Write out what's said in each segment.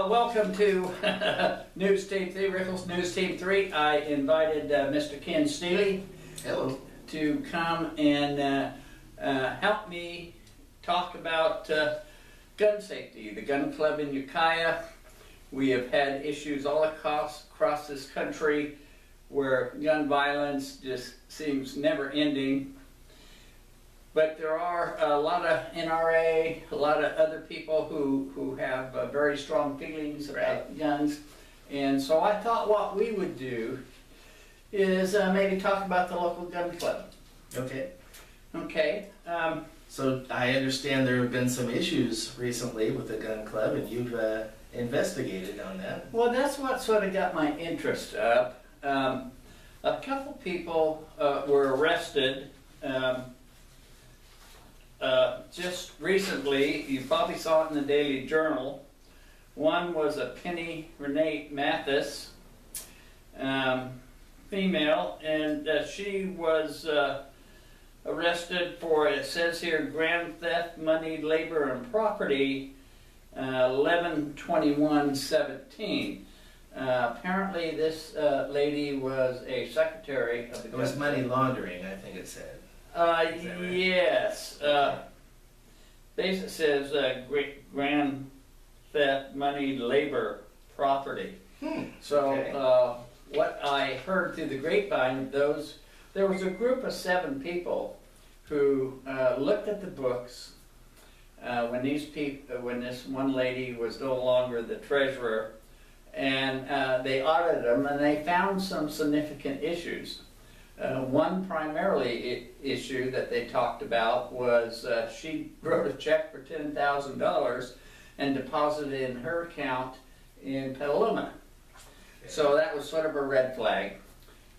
Welcome to News Team 3, Rickel's News Team 3. I invited Mr. Ken Steely to come and help me talk about gun safety. The gun club in Ukiah. We have had issues all across this country where gun violence just seems never ending. But there are a lot of NRA, a lot of other people who have very strong feelings about guns. And so I thought what we would do is maybe talk about the local gun club. Okay. Okay. So I understand there have been some issues recently with the gun club, and you've investigated on that. Well, that's what sort of got my interest up. A couple people were arrested. Just recently, you probably saw it in the Daily Journal. One was a Penny Renee Mathis, female, and she was arrested for, it says here, grand theft, money, labor, and property, 11/21/17. Apparently, this lady was a secretary of the. It was money laundering, I think it said. Yes. Basically says grand theft, money, labor, property. So okay. What I heard through the grapevine of those, there was a group of 7 people who looked at the books when this one lady was no longer the treasurer, and they audited them, and they found some significant issues. One primarily issue that they talked about was she wrote a check for $10,000 and deposited it in her account in Petaluma. Okay. So that was sort of a red flag.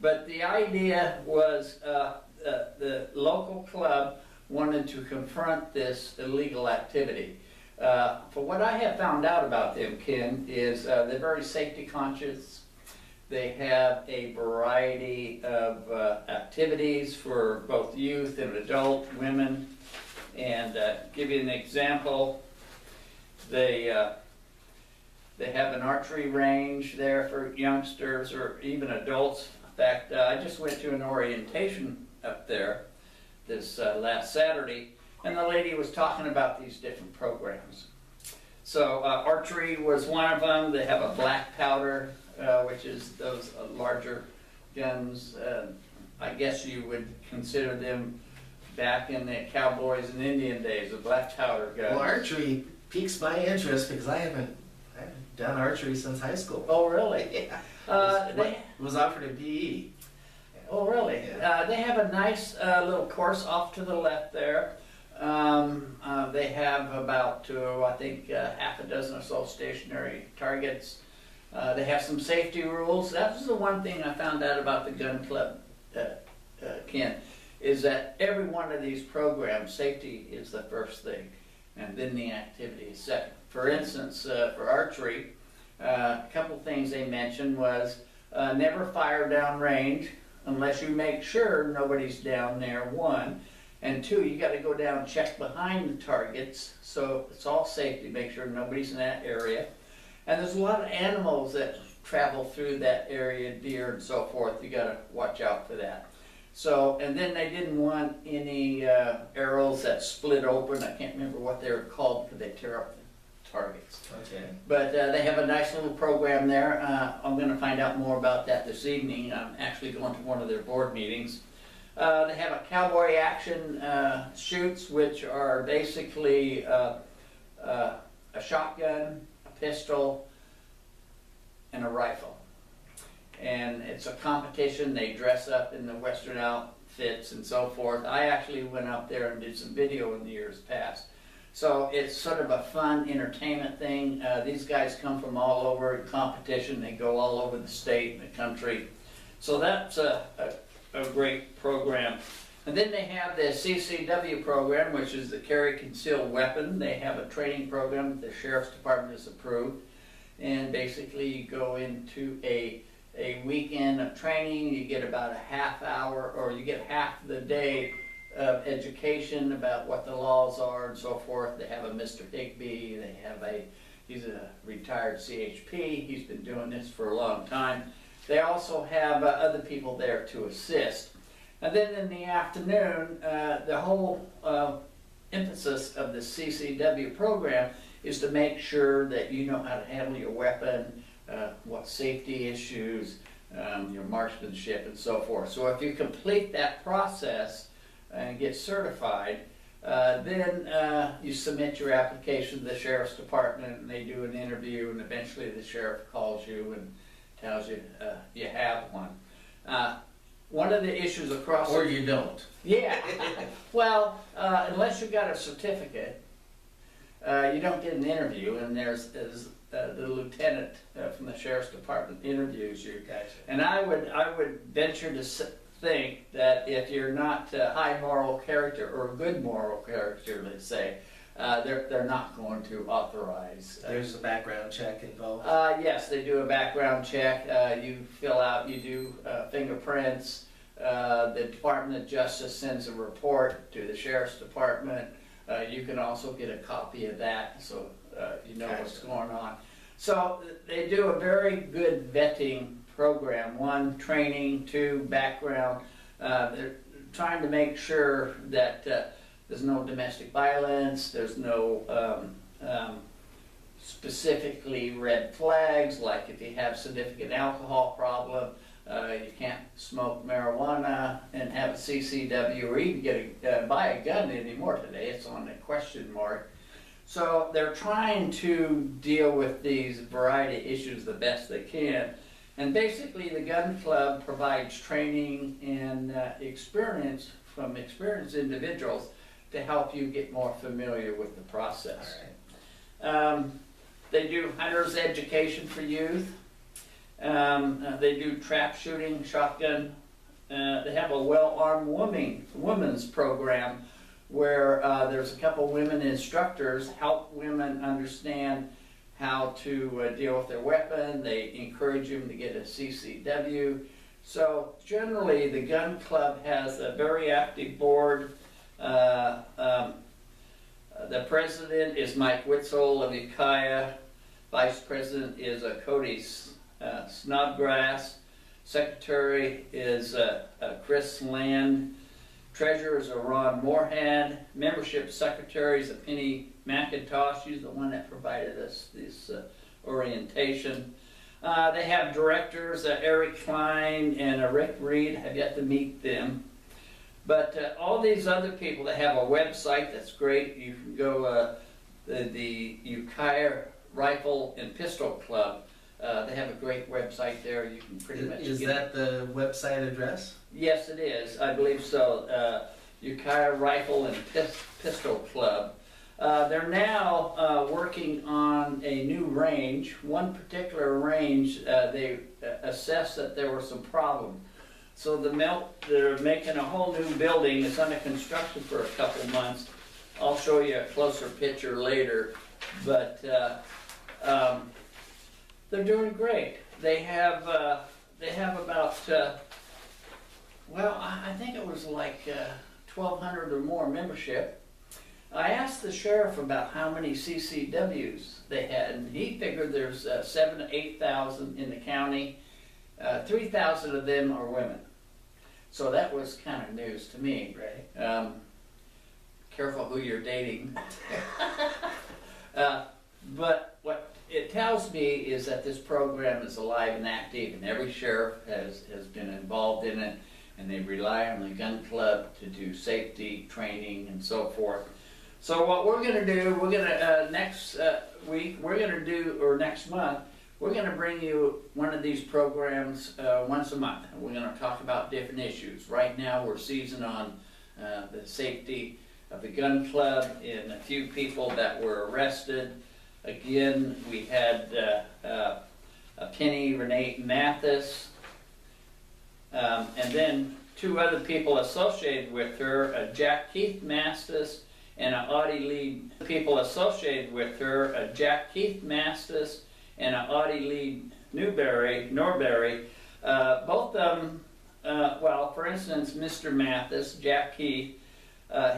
But the idea was the local club wanted to confront this illegal activity. For what I have found out about them, Ken, is they're very safety conscious. They have a variety of activities for both youth and adult women. And give you an example, they have an archery range there for youngsters or even adults. In fact, I just went to an orientation up there this last Saturday, and the lady was talking about these different programs. So archery was one of them. They have a black powder, which is those larger guns. I guess you would consider them back in the cowboys and Indian days, the black powder guns. Well, archery piques my interest because I haven't done archery since high school. Oh, really? Yeah. It was offered in PE. Oh, really? Yeah. They have a nice little course off to the left there. They have about, I think, half a dozen or so stationary targets. They have some safety rules. That was the one thing I found out about the gun club, Ken, is that every one of these programs, safety is the first thing, and then the activity is second. For instance, for archery, a couple things they mentioned was never fire down range unless you make sure nobody's down there, 1. And 2, you got to go down and check behind the targets, so it's all safety, make sure nobody's in that area. And there's a lot of animals that travel through that area, deer and so forth. You got to watch out for that. So, and then they didn't want any arrows that split open. I can't remember what they were called because they tear up the targets. Okay. But they have a nice little program there. I'm going to find out more about that this evening. I'm actually going to one of their board meetings. They have a cowboy action shoots, which are basically a shotgun, a pistol, and a rifle. And it's a competition. They dress up in the Western fits and so forth. I actually went up there and did some video in the years past. So it's sort of a fun entertainment thing. These guys come from all over competition. They go all over the state and the country. So that's a great program. And then they have the CCW program, which is the Carry Concealed Weapon. They have a training program that the Sheriff's Department has approved. And basically you go into a weekend of training. You get about a half hour, or you get half the day of education about what the laws are and so forth. They have a Mr. Higby, they have he's a retired CHP, he's been doing this for a long time. They also have other people there to assist. And then in the afternoon, the whole emphasis of the CCW program is to make sure that you know how to handle your weapon, what safety issues, your marksmanship and so forth. So if you complete that process and get certified, then you submit your application to the Sheriff's Department, and they do an interview, and eventually the sheriff calls you and tells you you have one. One of the issues across... Or you don't. Yeah. Well, unless you've got a certificate, you don't get an interview, and there's the lieutenant from the Sheriff's Department interviews you. Gotcha. And I would venture to think that if you're not high moral character or good moral character, let's say, they're not going to authorize. There's a background check involved? Yes, they do a background check. You fill out, you do fingerprints. The Department of Justice sends a report to the Sheriff's Department. You can also get a copy of that, so you know what's going on. So they do a very good vetting program. One, training. Two, background. They're trying to make sure that there's no domestic violence, there's no specifically red flags, like if you have significant alcohol problem, you can't smoke marijuana and have a CCW, or even buy a gun anymore today. It's on a question mark. So they're trying to deal with these variety of issues the best they can. And basically the gun club provides training and experience from experienced individuals to help you get more familiar with the process. All right. They do hunter's education for youth. They do trap shooting, shotgun. They have a well-armed women's program where there's a couple women instructors help women understand how to deal with their weapon. They encourage them to get a CCW. So generally the gun club has a very active board. The president is Mike Witzel of Ukiah. Vice president is Cody Snodgrass. Secretary is Chris Land. Treasurer is Ron Moorhead. Membership secretary is Penny McIntosh. She's the one that provided us this orientation. They have directors, Eric Klein and Rick Reed. Have yet to meet them. But all these other people that have a website that's great. You can go the Ukiah Rifle and Pistol Club. They have a great website there. You can pretty much Is that the website address? Yes, it is. I believe so. Ukiah Rifle and Pistol Club. They're now working on a new range. One particular range, they assessed that there were some problems. So they're making a whole new building. It's under construction for a couple months. I'll show you a closer picture later. But they're doing great. They have about well, I think it was like 1,200 or more membership. I asked the sheriff about how many CCWs they had, and he figured there's 7,000 to 8,000 in the county. 3,000 of them are women. So that was kind of news to me. Right. Careful who you're dating. But what it tells me is that this program is alive and active, and every sheriff has been involved in it, and they rely on the gun club to do safety training and so forth. So what we're going to do, next week, or next month, we're going to bring you one of these programs once a month. And we're going to talk about different issues. Right now we're seizing on the safety of the gun club and a few people that were arrested. Again, we had Penny Renee Mathis, and then two other people associated with her, Jack Keith Mastis and Audie Lee. People associated with her, Jack Keith Mastis and Audie Lee Norberry. Both of them, well, for instance, Mr. Mathis, Jack Keith,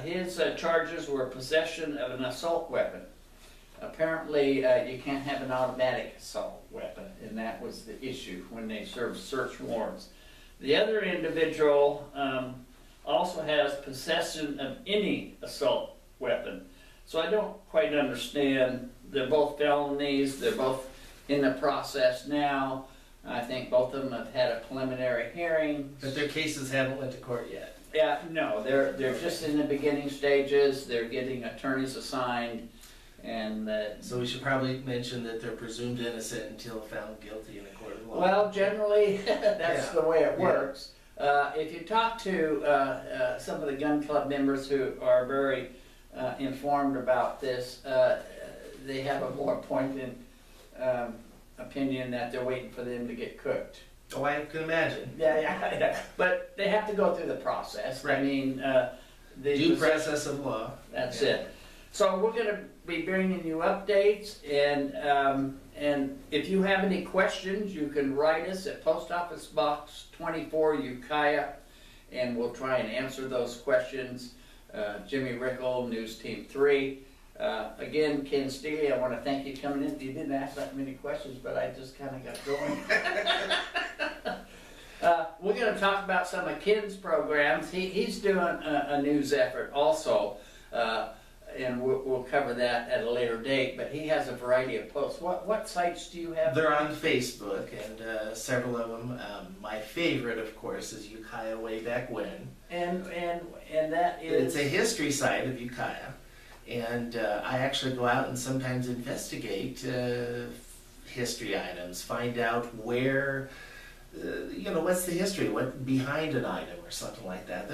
his charges were possession of an assault weapon. Apparently, you can't have an automatic assault weapon, and that was the issue when they served search warrants. The other individual also has possession of any assault weapon. So I don't quite understand. They're both felonies. They're both in the process now. I think both of them have had a preliminary hearing. But their cases haven't went to court yet. Yeah, no, they're just in the beginning stages. They're getting attorneys assigned, and so we should probably mention that they're presumed innocent until found guilty in a court of law. well, generally that's the way it works. If you talk to some of the gun club members who are very informed about this, they have a more pointed opinion that they're waiting for them to get cooked. Oh, I can imagine. Yeah. But they have to go through the process. Right. I mean, the Due process of law. That's it. So we're going to be bringing you updates, and if you have any questions, you can write us at Post Office Box 24, Ukiah, and we'll try and answer those questions. Jimmy Rickel, News Team 3. Again, Ken Steely, I want to thank you for coming in. You didn't ask that many questions, but I just kind of got going. We're going to talk about some of Ken's programs. He's doing a news effort also, and we'll cover that at a later date, but he has a variety of posts. What sites do you have? They're on Facebook, and several of them. My favorite, of course, is Ukiah Way Back When. And that is... It's a history site of Ukiah. And I actually go out and sometimes investigate history items, find out where, what's the history, what behind an item or something like that.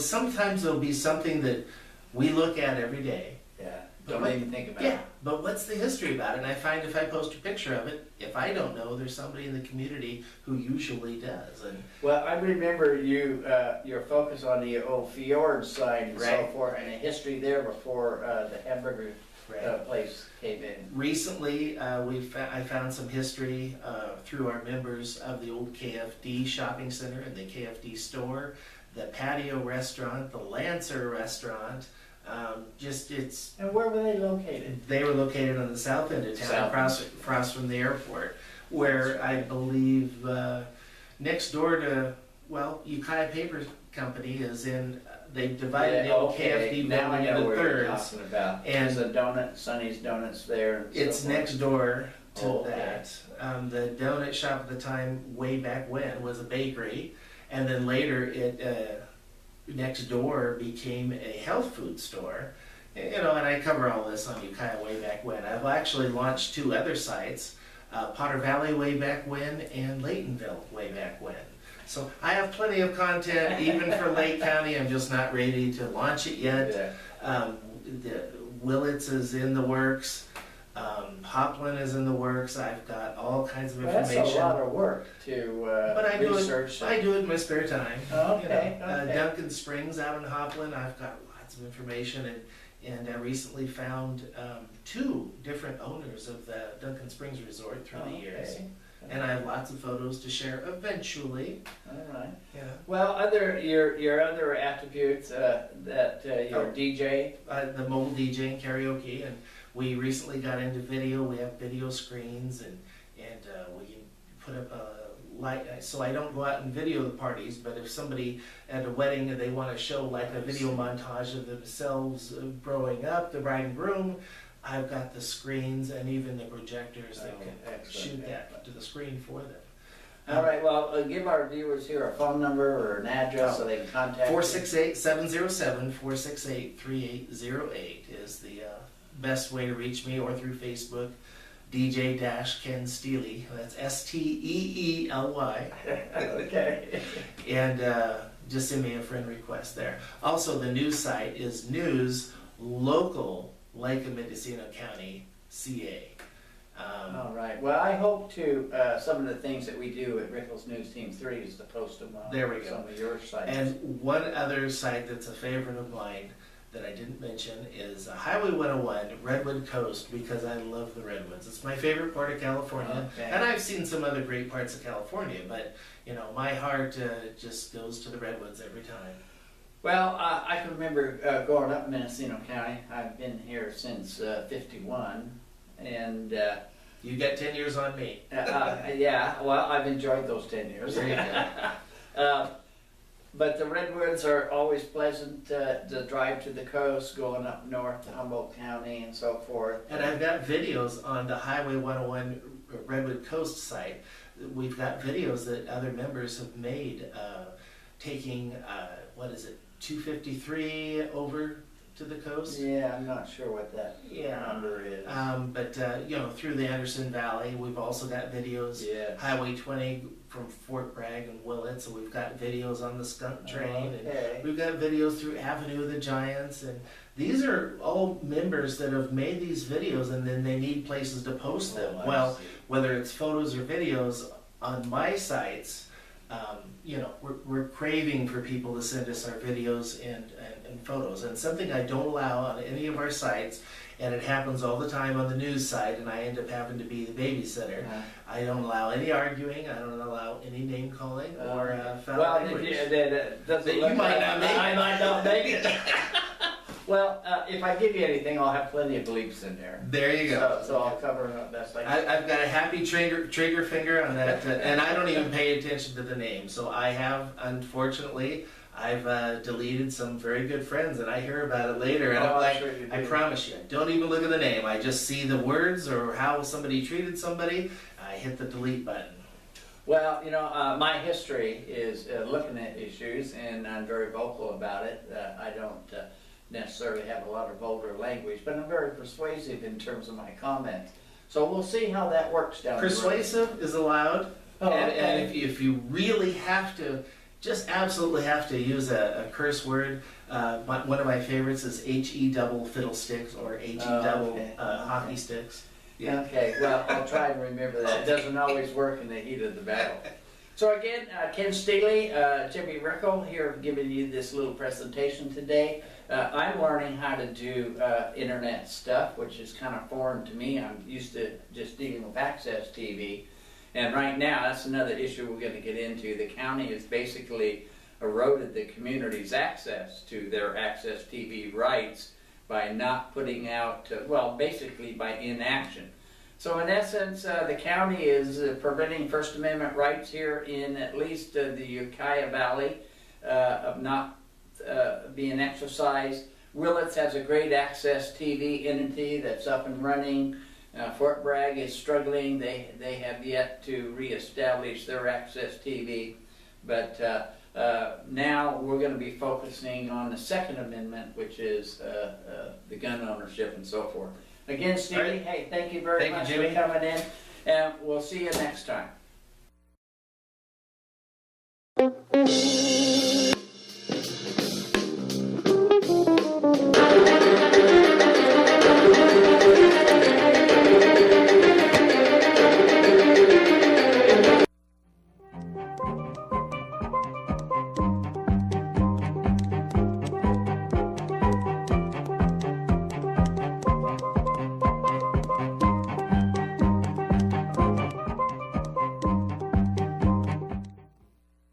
Sometimes there'll be something that we look at every day. Yeah, don't even think about it. Yeah, but what's the history about it? And I find if I post a picture of it, if I don't know, there's somebody in the community who usually does. And well, I remember your focus on the old fjord side and so forth, and the history there before the hamburger place came in. Recently, I found some history through our members of the old KFD shopping center and the KFD store, the patio restaurant, the Lancer restaurant. And where were they located? They were located on the south end of town, across from the airport, where I believe next door to, Ukiah Paper Company is in. They divided the old KFD building into thirds. And the Sonny's Donuts there. It's next door to that. The donut shop at the time, way back when, was a bakery, and then later it. Next door became a health food store, and I cover all this on Ukiah Way Back When. I've actually launched two other sites, Potter Valley Way Back When and Laytonville Way Back When. So I have plenty of content even for Lake County. I'm just not ready to launch it yet. The Willits is in the works. Hoplin is in the works. I've got all kinds of information. That's a lot of work to research. I do it in my spare time. Oh, okay. Duncan Springs out in Hoplin, I've got lots of information, and I recently found two different owners of the Duncan Springs Resort through the years. And I have lots of photos to share eventually. All right. Yeah. Well, your other attributes that you're DJ. The mobile DJ and karaoke, and we recently got into video. We have video screens, and we can put up a light. So I don't go out and video the parties, but if somebody at a wedding and they want to show like a video montage of themselves growing up, the bride and groom, I've got the screens and even the projectors that can shoot that to the screen for them. All right, well, give our viewers here a phone number or an address so they can contact you. 468-707-468-3808 is the best way to reach me, or through Facebook, DJ-Ken Steely. That's Steely. Okay. And just send me a friend request there. Also, the news site is News Local Lake and Mendocino County, CA. All right. Well, I hope to, some of the things that we do at Rickel's News Team 3 is to post them on There we go. some of your sites. And one other site that's a favorite of mine that I didn't mention is Highway 101, Redwood Coast, because I love the Redwoods. It's my favorite part of California. Okay. And I've seen some other great parts of California, but you know, my heart just goes to the Redwoods every time. Well, I can remember growing up in Mendocino County. I've been here since 51, and You got 10 years on me. yeah, well, I've enjoyed those 10 years. There you go. But the Redwoods are always pleasant to drive to the coast, going up north to Humboldt County and so forth. And I've got videos on the Highway 101 Redwood Coast site. We've got videos that other members have made taking, 253 over to the coast. Yeah, I'm not sure what that number is. But you know, through the Anderson Valley, we've also got videos. Yes. Highway 20 from Fort Bragg and Willett, so we've got videos on the skunk train, Okay. and we've got videos through Avenue of the Giants, and these are all members that have made these videos, and then they need places to post them. I Well, see. whether it's photos or videos on my sites, you know, we're craving for people to send us our videos and photos. And something I don't allow on any of our sites, and it happens all the time on the news site, and I end up having to be the babysitter. I don't allow any arguing. I don't allow any name calling or foul language. That you might not make it. I might not make it. Well, if I give you anything, I'll have plenty of bleeps in there. There you go. So I'll cover it up best I can. I've got a happy trigger finger on that, and I don't even pay attention to the name. So I have, unfortunately, I've deleted some very good friends, and I hear about it later, and I'm like, sure you I do. promise you, I don't even look at the name. I just see the words or how somebody treated somebody. I hit the delete button. Well, you know, my history is looking at issues, and I'm very vocal about it. I don't necessarily have a lot of vulgar language, but I'm very persuasive in terms of my comments. So we'll see how that works down the road. Persuasive is allowed, Oh, and okay. if you really have to, just absolutely have to use a curse word, one of my favorites is HE double fiddlesticks or HE double okay. hockey sticks. Yeah. Okay, well, I'll try and remember that. It doesn't always work in the heat of the battle. So again, Ken Steely, Jimmy Rickel here giving you this little presentation today. I'm learning how to do internet stuff, which is kind of foreign to me. I'm used to just dealing with access TV. And right now, that's another issue we're going to get into. The county has basically eroded the community's access to their access TV rights by not putting out, well, basically by inaction. So in essence, the county is preventing First Amendment rights here in at least the Ukiah Valley of not being exercised. Willits has a great access TV entity that's up and running. Fort Bragg is struggling. They have yet to reestablish their access TV. But now we're going to be focusing on the Second Amendment, which is the gun ownership and so forth. Again, Stevie, Right. hey, thank you very much Jimmy. for coming in, and we'll see you next time.